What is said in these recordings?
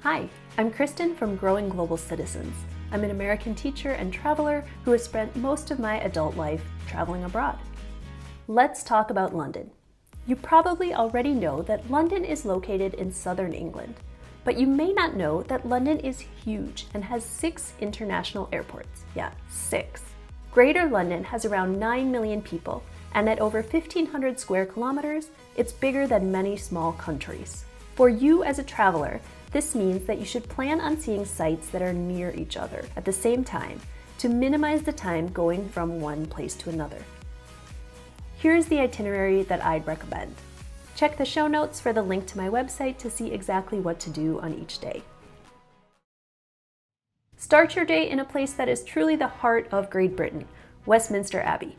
Hi, I'm Kristen from Growing Global Citizens. I'm an American teacher and traveler who has spent most of my adult life traveling abroad. Let's talk about London. You probably already know that London is located in southern England, but you may not know that London is huge and has 6 international airports. Yeah, 6. Greater London has around 9 million people, and at over 1,500 square kilometers, it's bigger than many small countries. For you as a traveler, this means that you should plan on seeing sites that are near each other at the same time to minimize the time going from one place to another. Here's the itinerary that I'd recommend. Check the show notes for the link to my website to see exactly what to do on each day. Start your day in a place that is truly the heart of Great Britain, Westminster Abbey.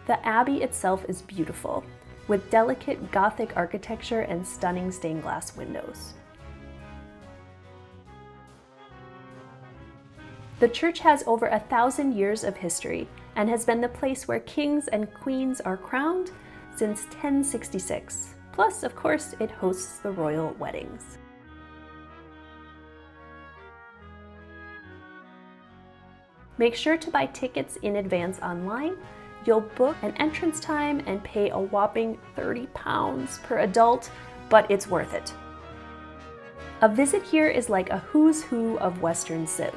The Abbey itself is beautiful, with delicate Gothic architecture and stunning stained glass windows. The church has over 1,000 years of history and has been the place where kings and queens are crowned since 1066. Plus, of course, it hosts the royal weddings. Make sure to buy tickets in advance online. You'll book an entrance time and pay a whopping £30 per adult, but it's worth it. A visit here is like a who's who of Western Civ.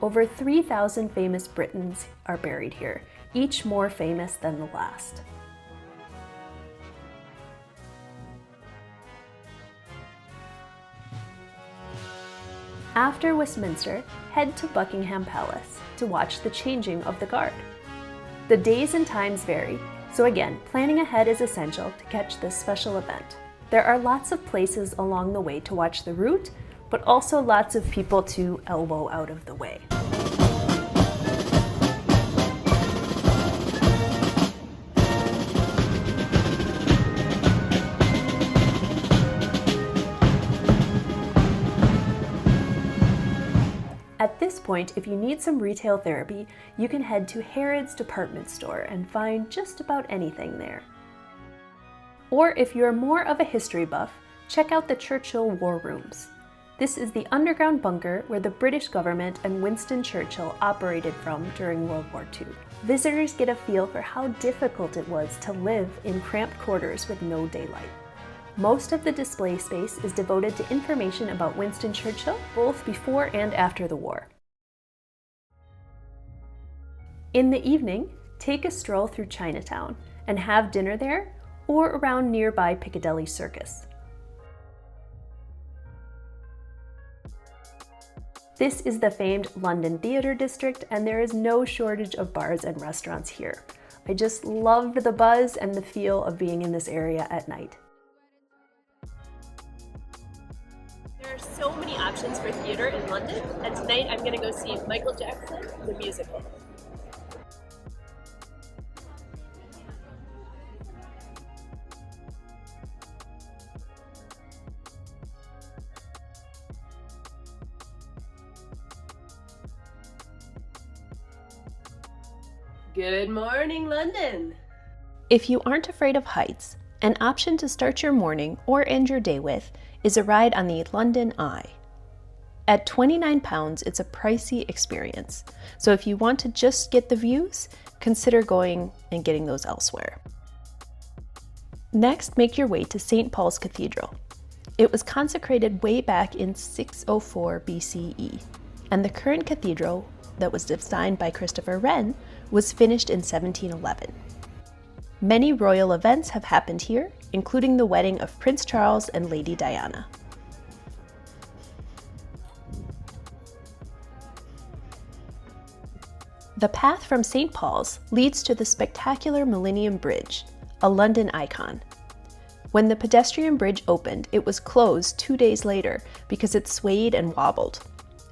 Over 3,000 famous Britons are buried here, each more famous than the last. After Westminster, head to Buckingham Palace to watch the changing of the guard. The days and times vary, so again, planning ahead is essential to catch this special event. There are lots of places along the way to watch the route, but also lots of people to elbow out of the way. At this point, if you need some retail therapy, you can head to Harrods department store and find just about anything there. Or if you're more of a history buff, check out the Churchill War Rooms. This is the underground bunker where the British government and Winston Churchill operated from during World War II. Visitors get a feel for how difficult it was to live in cramped quarters with no daylight. Most of the display space is devoted to information about Winston Churchill, both before and after the war. In the evening, take a stroll through Chinatown and have dinner there or around nearby Piccadilly Circus. This is the famed London Theatre District, and there is no shortage of bars and restaurants here. I just loved the buzz and the feel of being in this area at night. There are so many options for theater in London, and tonight I'm going to go see Michael Jackson, the musical. Good morning, London! If you aren't afraid of heights, an option to start your morning or end your day with is a ride on the London Eye. At £29, it's a pricey experience, so if you want to just get the views, consider going and getting those elsewhere. Next, make your way to St. Paul's Cathedral. It was consecrated way back in 604 BCE, and the current cathedral, that was designed by Christopher Wren, was finished in 1711. Many royal events have happened here, including the wedding of Prince Charles and Lady Diana. The path from St. Paul's leads to the spectacular Millennium Bridge, a London icon. When the pedestrian bridge opened, it was closed 2 days later because it swayed and wobbled,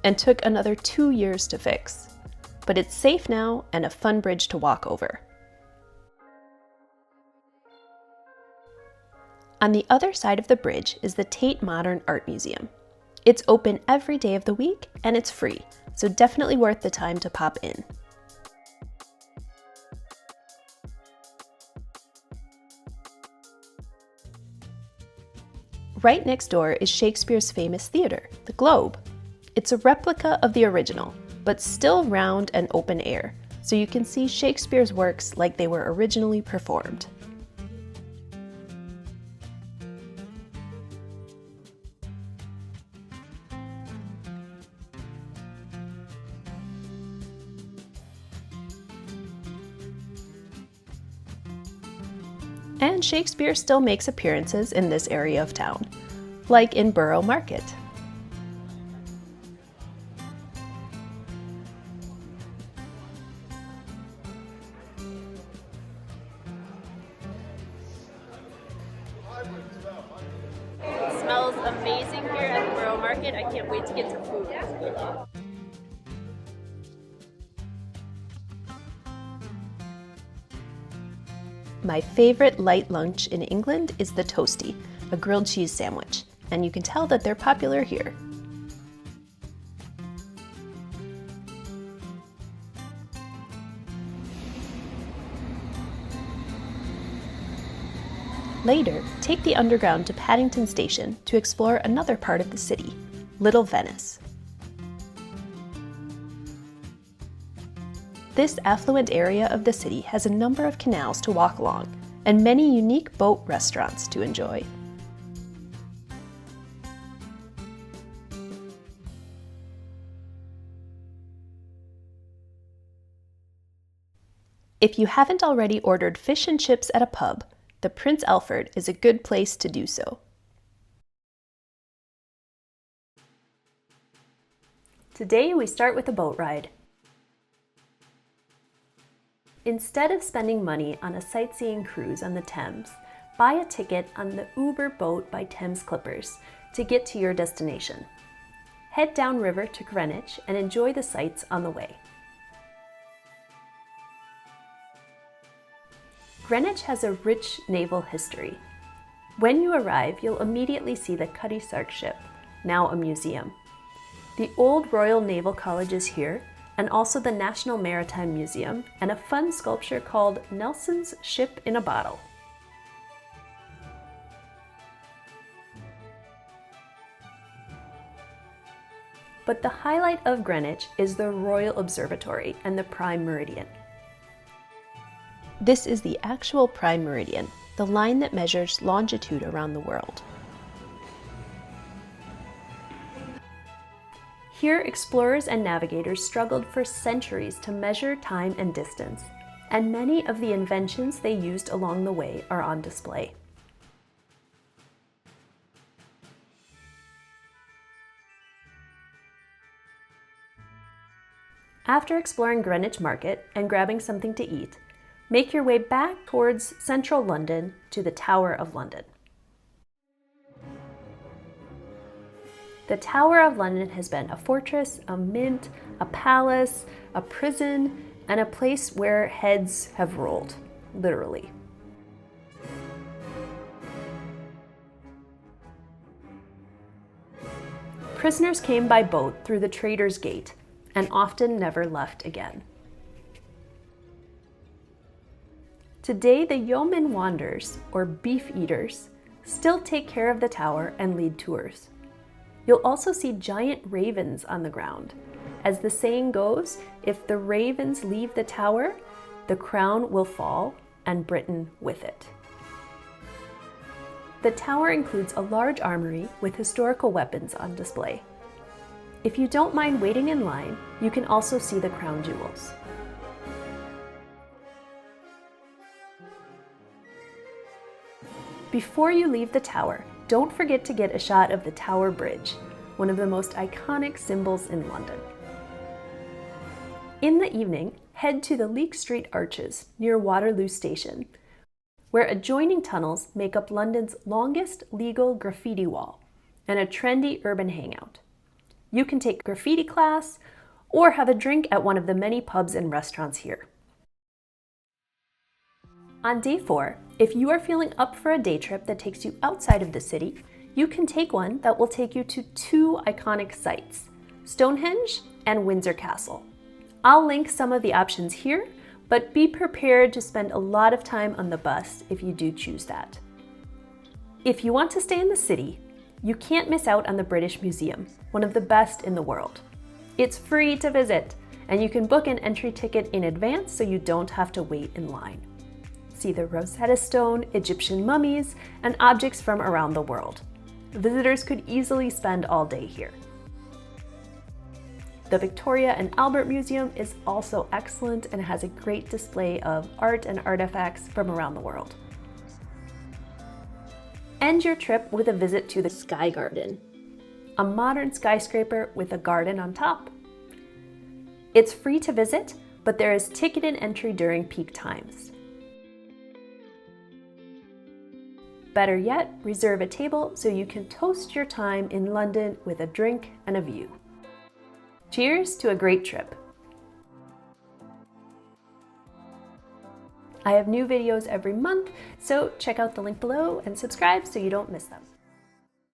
and took another 2 years to fix. But it's safe now and a fun bridge to walk over. On the other side of the bridge is the Tate Modern Art Museum. It's open every day of the week and it's free, so definitely worth the time to pop in. Right next door is Shakespeare's famous theatre, the Globe. It's a replica of the original, but still round and open air, so you can see Shakespeare's works like they were originally performed. And Shakespeare still makes appearances in this area of town, like in Borough Market. It smells amazing here at the Borough Market. I can't wait to get some food. My favorite light lunch in England is the toastie, a grilled cheese sandwich, and you can tell that they're popular here. Later, take the Underground to Paddington Station to explore another part of the city, Little Venice. This affluent area of the city has a number of canals to walk along and many unique boat restaurants to enjoy. If you haven't already ordered fish and chips at a pub, the Prince Alfred is a good place to do so. Today we start with a boat ride. Instead of spending money on a sightseeing cruise on the Thames, buy a ticket on the Uber boat by Thames Clippers to get to your destination. Head downriver to Greenwich and enjoy the sights on the way. Greenwich has a rich naval history. When you arrive, you'll immediately see the Cutty Sark ship, now a museum. The old Royal Naval College is here, and also the National Maritime Museum, and a fun sculpture called Nelson's Ship in a Bottle. But the highlight of Greenwich is the Royal Observatory and the Prime Meridian. This is the actual Prime Meridian, the line that measures longitude around the world. Here, explorers and navigators struggled for centuries to measure time and distance, and many of the inventions they used along the way are on display. After exploring Greenwich Market and grabbing something to eat, make your way back towards central London to the Tower of London. The Tower of London has been a fortress, a mint, a palace, a prison, and a place where heads have rolled, literally. Prisoners came by boat through the Traitors' Gate and often never left again. Today, the yeoman wanders, or beef eaters, still take care of the tower and lead tours. You'll also see giant ravens on the ground. As the saying goes, if the ravens leave the tower, the crown will fall, and Britain with it. The tower includes a large armory with historical weapons on display. If you don't mind waiting in line, you can also see the crown jewels. Before you leave the tower, don't forget to get a shot of the Tower Bridge, one of the most iconic symbols in London. In the evening, head to the Leek Street Arches near Waterloo Station, where adjoining tunnels make up London's longest legal graffiti wall and a trendy urban hangout. You can take a graffiti class or have a drink at one of the many pubs and restaurants here. On day 4, if you are feeling up for a day trip that takes you outside of the city, you can take one that will take you to 2 iconic sites, Stonehenge and Windsor Castle. I'll link some of the options here, but be prepared to spend a lot of time on the bus if you do choose that. If you want to stay in the city, You can't miss out on the British Museum, one of the best in the world. It's free to visit, and you can book an entry ticket in advance so you don't have to wait in line. See the Rosetta Stone, Egyptian mummies, and objects from around the world. Visitors could easily spend all day here. The Victoria and Albert Museum is also excellent and has a great display of art and artifacts from around the world. End your trip with a visit to the Sky Garden, a modern skyscraper with a garden on top. It's free to visit, but there is ticketed entry during peak times. Better yet, reserve a table so you can toast your time in London with a drink and a view. Cheers to a great trip! I have new videos every month, so check out the link below and subscribe so you don't miss them.